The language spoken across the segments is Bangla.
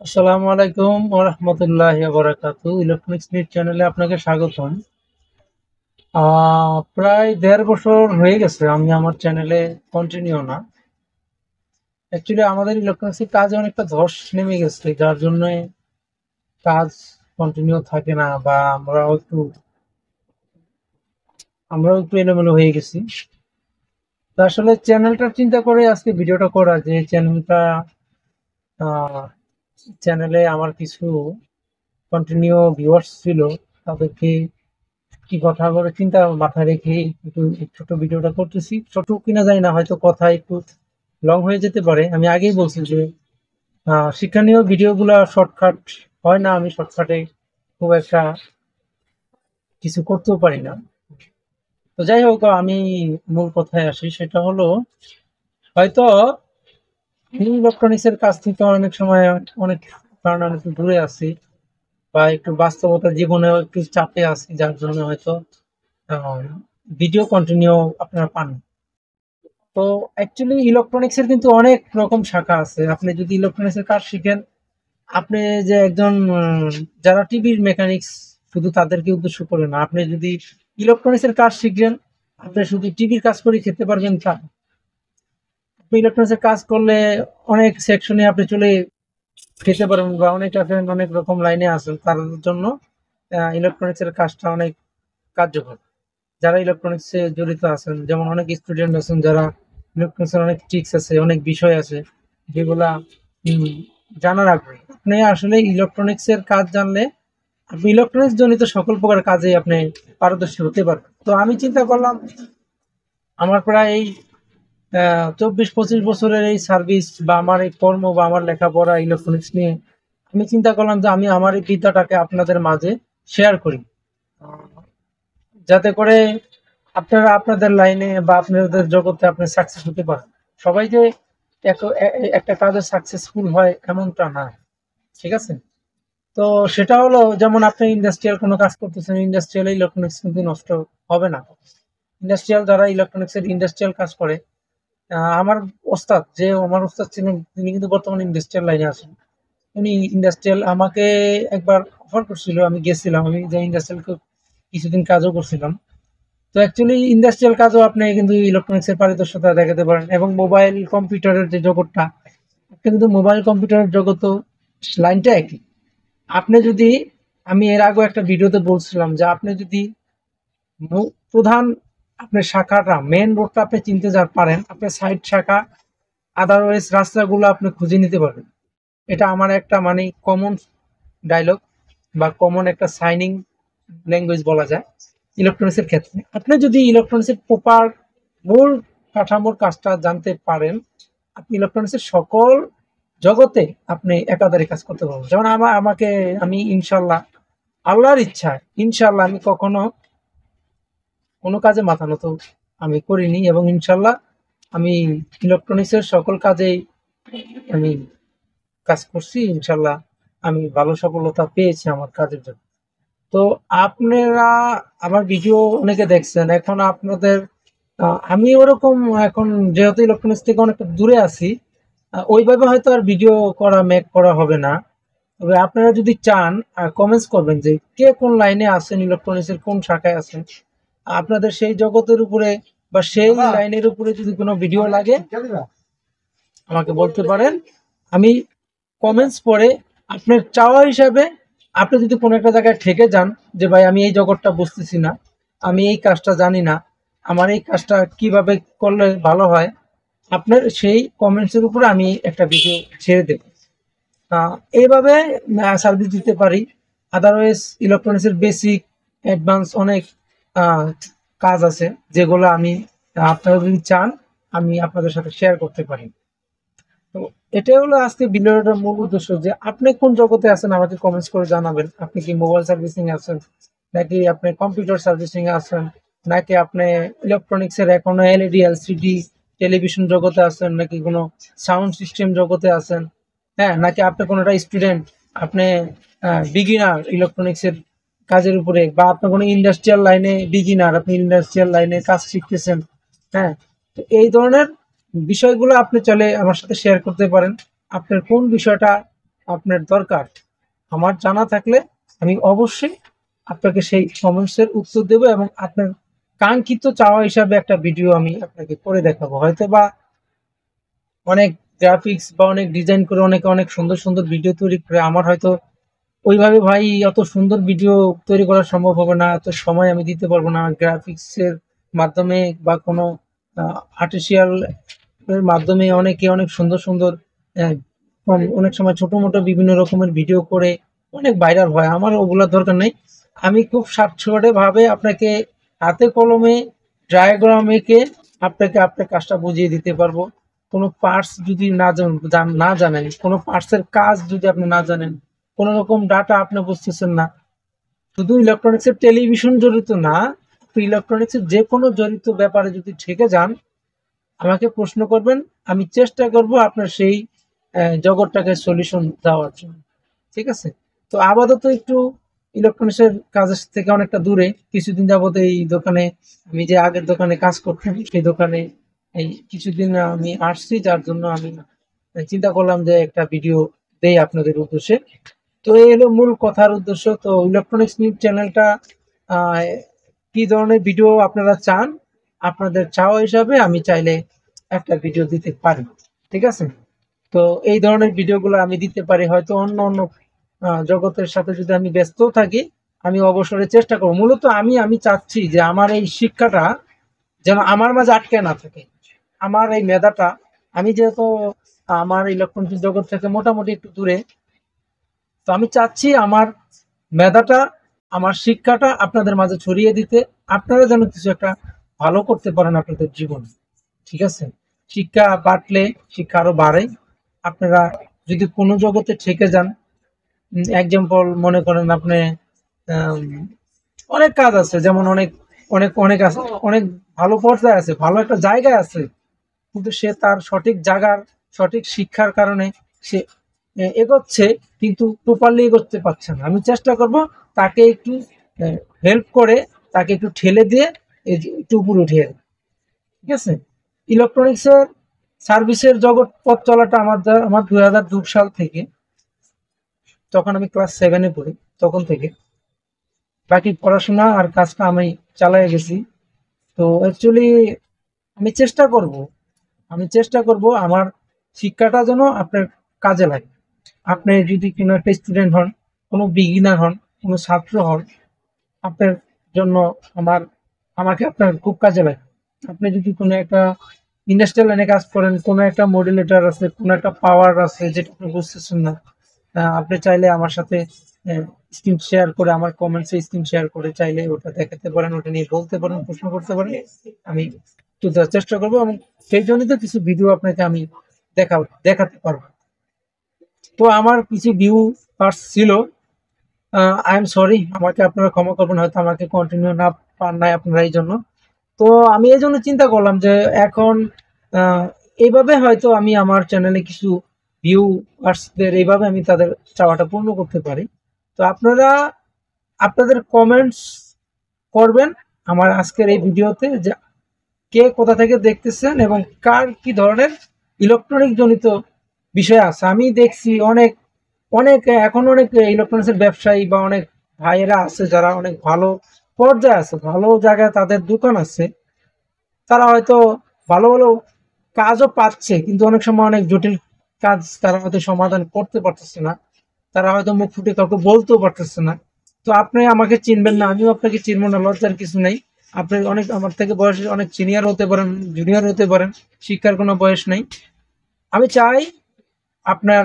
আসসালামু আলাইকুম ওয়া রাহমাতুল্লাহি ওয়া বারাকাতুহু। ইলেকট্রনিক্স নিউজ চ্যানেলে আপনাকে স্বাগতম। প্রায় ১.৫ বছর হয়ে গেছে আমি আমার চ্যানেলে কন্টিনিউ না। অ্যাকচুয়ালি আমাদের ইলেকট্রনিক্সের কাজে অনেকটা ধস নেমে গেছে, যার জন্য কাজ কন্টিনিউ থাকে না বা আমরাও একটু এলোমেলো হয়ে গেছি। তো আসলে চ্যানেলটার চিন্তা করে আজকে ভিডিওটা করা, যে আহ, চ্যানেলে আমার কিছু কন্টিনিউ ভিউয়ার্স ছিল, তাদেরকে কি কথা করে চিন্তা মাথায় রেখে একটু এই ছোট ভিডিওটা করতেছি। ছোট কিনা জানি না, হয়তো কথা একটু লং হয়ে যেতে পারে। আমি আগেই বলছি যে শিক্ষণীয় ভিডিওগুলা শর্টকাট হয় না, আমি শর্টকাটে খুব একটা কিছু করতেও পারি না। তো যাই হোক, আমি মূল কথায় আসি, সেটা হলো হয়তো ইলেকট্রনিক্স এর কাছ থেকে অনেক সময় অনেক কারণে আমি একটু দূরে আছি, বা একটু বাস্তবতা জীবনেও একটু চাপে আছি, যার জন্য হয়তো ভিডিও কন্টিনিউ আপনারা পান। তো অ্যাকচুয়ালি ইলেকট্রনিক্স এর কিন্তু অনেক রকম শাখা আছে। আপনি যদি ইলেকট্রনিক্স এর কাজ শিখেন, আপনি যে একজন যারা টিভির মেকানিক্স, শুধু তাদেরকে উদ্দেশ্য করে না, আপনি যদি ইলেকট্রনিক্স এর কাজ শিখেন, আপনি শুধু টিভির কাজ করে খেতে পারবেন তা। আপনি ইলেকট্রনিক্স এর কাজ করলে অনেক সেকশনে আপনি চলে খেতে পারবেন, বা অনেক আছেন, অনেক রকম লাইনে আছেন, তার জন্য ইলেকট্রনিক্স এর কাজটা অনেক কার্যকর। যারা ইলেকট্রনিক্স এ জড়িত আছেন, যেমন অনেক স্টুডেন্ট আছেন যারা ইলেকট্রনিক্স এর অনেক ট্রিক্স আছে, অনেক বিষয় আছে যেগুলা উম, জানার আগ্রহী। আপনি আসলে ইলেকট্রনিক্স এর কাজ জানলে আপনি ইলেকট্রনিক্স জনিত সকল প্রকার কাজে আপনি পারদর্শী হতে পারবেন। তো আমি চিন্তা করলাম, আমার প্রায় এই ২৪-২৫ বছরের এই সার্ভিস বা আমার এই কর্ম বা আমার লেখাপড়া ইলেকট্রনিক্স নিয়ে, আমি চিন্তা করলাম যে আমি আমার এই বিদ্যাটাকে আপনাদের মাঝে শেয়ার করি, যাতে করে আপনারা আপনাদের লাইনে বা আপনাদের জগতে আপনি সাকসেস হতে পারেন। সবাই যে একটা কাজে সাকসেসফুল হয় এমনটা না, ঠিক আছে? তো সেটা হলো, যেমন আপনি ইন্ডাস্ট্রিয়াল কোনো কাজ করতেছেন, ইন্ডাস্ট্রিয়াল ইলেকট্রনিক্স কিন্তু নষ্ট হবে না। ইন্ডাস্ট্রিয়াল যারা ইলেকট্রনিক্স এর ইন্ডাস্ট্রিয়াল কাজ করে, আমার ওস্তাদ ছিলেন, তিনি কিন্তু বর্তমানে ইন্ডাস্ট্রিয়াল লাইনে আছেন। উনি ইন্ডাস্ট্রিয়াল আমাকে একবার অফার করছিল, আমি গেছিলাম, আমি যে ইন্ডাস্ট্রিয়াল কিছুদিন কাজও করছিলাম। তো অ্যাকচুয়ালি ইন্ডাস্ট্রিয়াল কাজও আপনি কিন্তু ইলেকট্রনিক্স এর পারদর্শিতা দেখাতে পারেন, এবং মোবাইল কম্পিউটারের যে জগৎটা, আপনি কিন্তু মোবাইল কম্পিউটারের জগৎ লাইনটা একই। আপনি যদি, আমি এর আগে একটা ভিডিওতে বলছিলাম যে আপনি যদি প্রধান আপনার শাখাটা মেন রোডটা আপনি চিনতে যা পারেন, আপনি সাইড শাখা আদারওয়াইজ রাস্তাগুলো আপনি খুঁজে নিতে পারবেন। এটা আমার একটা মানে কমন ডায়লগ বা কমন একটা সাইনিং ল্যাঙ্গুয়েজ বলা যায় ইলেকট্রনিক্স এর ক্ষেত্রে। আপনি যদি ইলেকট্রনিক্স এর প্রপার মূল কাঠামোর কাজটা জানতে পারেন, আপনি ইলেকট্রনিক্স এর সকল জগতে আপনি একাধারে কাজ করতে পারবেন। যেমন আমি ইনশাল্লাহ, আল্লাহর ইচ্ছায় ইনশাল্লাহ, আমি কখনো কোনো কাজে মাথা নত আমি করিনি, এবং ইনশাল্লাহ আমি ইলেকট্রনিক্স এর সকল কাজেই আমি কাজ করছি। ইনশাল্লাহ আমি ভালো সফলতা পেয়েছি আমার কাজের জন্য। তো আপনারা আমার ভিডিও অনেকে দেখছেন, এখন আপনাদের আমি ওরকম এখন যেহেতু ইলেকট্রনিক্স থেকে অনেকটা দূরে আছি, ওইভাবে হয়তো আর ভিডিও মেক করা হবে না। তবে আপনারা যদি চান, কমেন্টস করবেন যে কে কোন লাইনে আছেন, ইলেকট্রনিক্স এর কোন শাখায় আছেন, আপনাদের সেই জগতের উপরে বা সেই লাইনের উপরে যদি কোনো ভিডিও লাগে আমাকে বলতে পারেন। আমি কমেন্টস পড়ে আপনার চাওয়া হিসাবে, আপনি যদি কোনো একটা জায়গায় ঠেকে যান যে ভাই আমি এই জগৎটা বুঝতেছি না, আমি এই কাজটা জানি না, আমার এই কাজটা কিভাবে করলে ভালো হয়, আপনার সেই কমেন্টসের উপরে আমি একটা ভিডিও ছেড়ে দেব। এইভাবে সার্ভিস দিতে পারি। আদারওয়াইজ ইলেকট্রনিক্স এর বেসিক অ্যাডভান্স অনেক আহ, কাজ আছে, যেগুলো আমি আপনারা যদি চান আমি আপনাদের সাথে শেয়ার করতে পারি। তো এটাই হলো আজকে ভিডিওটার মূল উদ্দেশ্য, যে আপনি কোন জগতে আছেন আমাকে কমেন্টস করে জানাবেন। আপনি কি মোবাইল সার্ভিসিং আছেন, নাকি আপনি কম্পিউটার সার্ভিসিং আছেন, নাকি আপনি ইলেকট্রনিক্স এর এখনো এলইডি এলসিডি টেলিভিশন জগতে আছেন, নাকি কোনো সাউন্ড সিস্টেম জগতে আছেন, হ্যাঁ, নাকি আপনি কোনোটা স্টুডেন্ট, আপনি বিগিনার ইলেকট্রনিক্স এর কাজের উপরে, বা আপনি কোনো ইন্ডাস্ট্রিয়াল লাইনে বিগিনার, আপনি ইন্ডাস্ট্রিয়াল লাইনে কাজ শিখতেছেন। হ্যাঁ, তো এই ধরনের বিষয়গুলো আপনি চাইলে আমার সাথে শেয়ার করতে পারেন। আপনার কোন বিষয়টা আপনার দরকার আমার জানা থাকলে আমি অবশ্যই আপনাকে সেই সমস্যার উত্তর দেব এবং আপনার কাঙ্ক্ষিত চাওয়া হিসাবে একটা ভিডিও আমি আপনাকে করে দেখাবো। হয়তো বা অনেক গ্রাফিক্স বা অনেক ডিজাইন করে অনেকে অনেক সুন্দর সুন্দর ভিডিও তৈরি করে, আমার হয়তো ওইভাবে ভাই অত সুন্দর ভিডিও তৈরি করা সম্ভব হবে না, এত সময় আমি দিতে পারবো না গ্রাফিক্সের মাধ্যমে বা কোনো আর্টিফিশিয়াল এর মাধ্যমে অনেকে অনেক সুন্দর সুন্দর আহ, অনেক সময় ছোট মোটো বিভিন্ন রকমের ভিডিও করে অনেক ভাইরাল হয়। আমার ওগুলোর দরকার নেই। আমি খুব স্বাচ্ছন্দ্যে ভাবে আপনাকে হাতে কলমে ডায়াগ্রাম এঁকে আপনাকে আপনার কাজটা বুঝিয়ে দিতে পারবো। কোনো পার্টস যদি না জানেন, কোনো পার্টসের কাজ যদি আপনি না জানেন, কোনো রকম ডাটা আপনি বুঝতেছেন না, শুধু ইলেকট্রনিক্সের টেলিভিশন জড়িত না, ইলেকট্রনিক্সের যে কোনো জড়িত ব্যাপারে যদি ঠেকে যান আমাকে প্রশ্ন করবেন, আমি চেষ্টা করব আপনার সেই জগৎটাকে সলিউশন দেওয়ার জন্য। ঠিক আছে? তো আপাতত একটু ইলেকট্রনিক্সের কাজের থেকে অনেকটা দূরে কিছুদিন যাবত এই দোকানে, আমি যে আগের দোকানে কাজ করতাম সেই দোকানে এই কিছুদিন আমি আসছি, যার জন্য আমি চিন্তা করলাম যে একটা ভিডিও দেই আপনাদের উদ্দেশ্যে। তো এই হলো মূল কথার উদ্দেশ্য। তো ইলেকট্রনিক্স নিউজ চ্যানেলটা আহ, কি ধরনের ভিডিও আপনারা চান, আপনাদের চাওয়া হিসাবে আমি চাইলে একটা ভিডিও দিতে পারি। ঠিক আছে? তো এই ধরনের ভিডিওগুলো আমি দিতে পারি। হয়তো অন্য অন্য জগতের সাথে যদি আমি ব্যস্ত থাকি আমি অবসরে চেষ্টা করবো। মূলত আমি চাচ্ছি যে আমার এই শিক্ষাটা যেন আমার মাঝে আটকে না থাকে। আমার এই মেধাটা, আমি যেহেতু আমার ইলেকট্রনিক্স জগৎ থেকে মোটামুটি একটু দূরে, তো আমি চাচ্ছি আমার মেধাটা, আমার শিক্ষাটা আপনাদের মাঝে ছড়িয়ে দিতে। আপনারা যেন কিছু একটা ভালো করতে পারেন আপনাদের জীবনে। ঠিক আছে? শিক্ষা বাড়লে শিক্ষা আরো বাড়ে। আপনারা যদি কোনো জগতে ঠেকে যান, এক্সাম্পল মনে করেন আপনি আম, অনেক কাজ আছে, যেমন অনেক অনেক অনেক আছে, অনেক ভালো পর্যায়ে আছে, ভালো একটা জায়গায় আছে, কিন্তু সে তার সঠিক জায়গার সঠিক শিক্ষার কারণে সে এগোচ্ছে, কিন্তু প্রপারলি এগোতে পারছে না। আমি চেষ্টা করব তাকে একটু হেল্প করে, তাকে একটু ঠেলে দিয়ে একটু উপরে উঠিয়ে দেব। ঠিক আছে? ইলেকট্রনিক্সের সার্ভিসের জগৎ পথ চলাটা আমার 2002 সাল থেকে, তখন আমি ক্লাস 7-এ পড়ি, তখন থেকে বাকি পড়াশোনা আর কাজটা আমি চালিয়ে গেছি। তো অ্যাকচুয়ালি আমি চেষ্টা করব আমি চেষ্টা করব আমার শিক্ষাটা যেন আপনার কাজে লাগে। আপনি যদি কোনো একটা স্টুডেন্ট হন, কোনো বিগিনার হন, কোনো ছাত্র হন, আপনার জন্য আমার আমাকে আপনার খুব কাজে লাগে। আপনি যদি কোনো একটা ইন্ডাস্ট্রিয়াল লাইনে কাজ করেন, কোনো একটা মডুলেটর আছে, কোনো একটা পাওয়ার আছে যেটা আপনি বুঝতেছেন না, আপনি চাইলে আমার সাথে স্ক্রিন শেয়ার করে, আমার কমেন্টসে স্ক্রিন শেয়ার করে চাইলে ওটা দেখাতে পারেন, ওটা নিয়ে বলতে পারেন, প্রশ্ন করতে পারেন। আমি একটু দেওয়ার চেষ্টা করবো এবং সেই জন্যই তো কিছু ভিডিও আপনাকে আমি দেখাতে পারবো। তো আমার কিছু ভিউ পার্স ছিল, আই এম সরি, আমাকে আপনারা ক্ষমা করবেন, হয়তো আমাকে কন্টিনিউ না পান নাই আপনারা এই জন্য। তো আমি এই জন্য চিন্তা করলাম যে এখন আহ, এইভাবে হয়তো আমি আমার চ্যানেলে কিছু ভিউয়ার্সদের এইভাবে আমি তাদের চাওয়াটা পূর্ণ করতে পারি। তো আপনারা আপনাদের কমেন্টস করবেন আমার আজকের এই ভিডিওতে, যে কে কোথা থেকে দেখতেছেন এবং কার কি ধরনের ইলেকট্রনিক জনিত বিষয় আছে। আমি দেখছি অনেক অনেক এখন অনেক ইলেকট্রনিক্সের ব্যবসায়ী বা অনেক ভাইয়েরা আছে যারা অনেক ভালো পর্যায়ে আছে, ভালো জায়গায় তাদের দোকান আছে, তারা হয়তো ভালো ভালো কাজও পাচ্ছে, কিন্তু অনেক সময় অনেক জটিল কাজ তারা হয়তো সমাধান করতে পারতেছে না, তারা হয়তো মুখ ফুটে কাউকে বলতেও পারতেছে না। তো আপনি আমাকে চিনবেন না, আমিও আপনাকে চিনবো না, লজ্জার কিছু নেই। আপনি অনেক আমার থেকে বয়সে অনেক সিনিয়র হতে পারেন, জুনিয়র হতে পারেন, শিক্ষার কোনো বয়স নেই। আমি চাই আপনার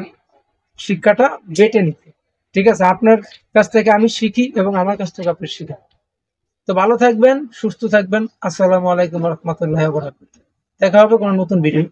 শিক্ষাটা বেটে নিতে। ঠিক আছে? আপনার কাছ থেকে আমি শিখি এবং আমার কাছ থেকে আপনি শিখেন। তো ভালো থাকবেন, সুস্থ থাকবেন। আসসালামু আলাইকুম রহমতুল্লাহ। দেখা হবে কোনো নতুন ভিডিও।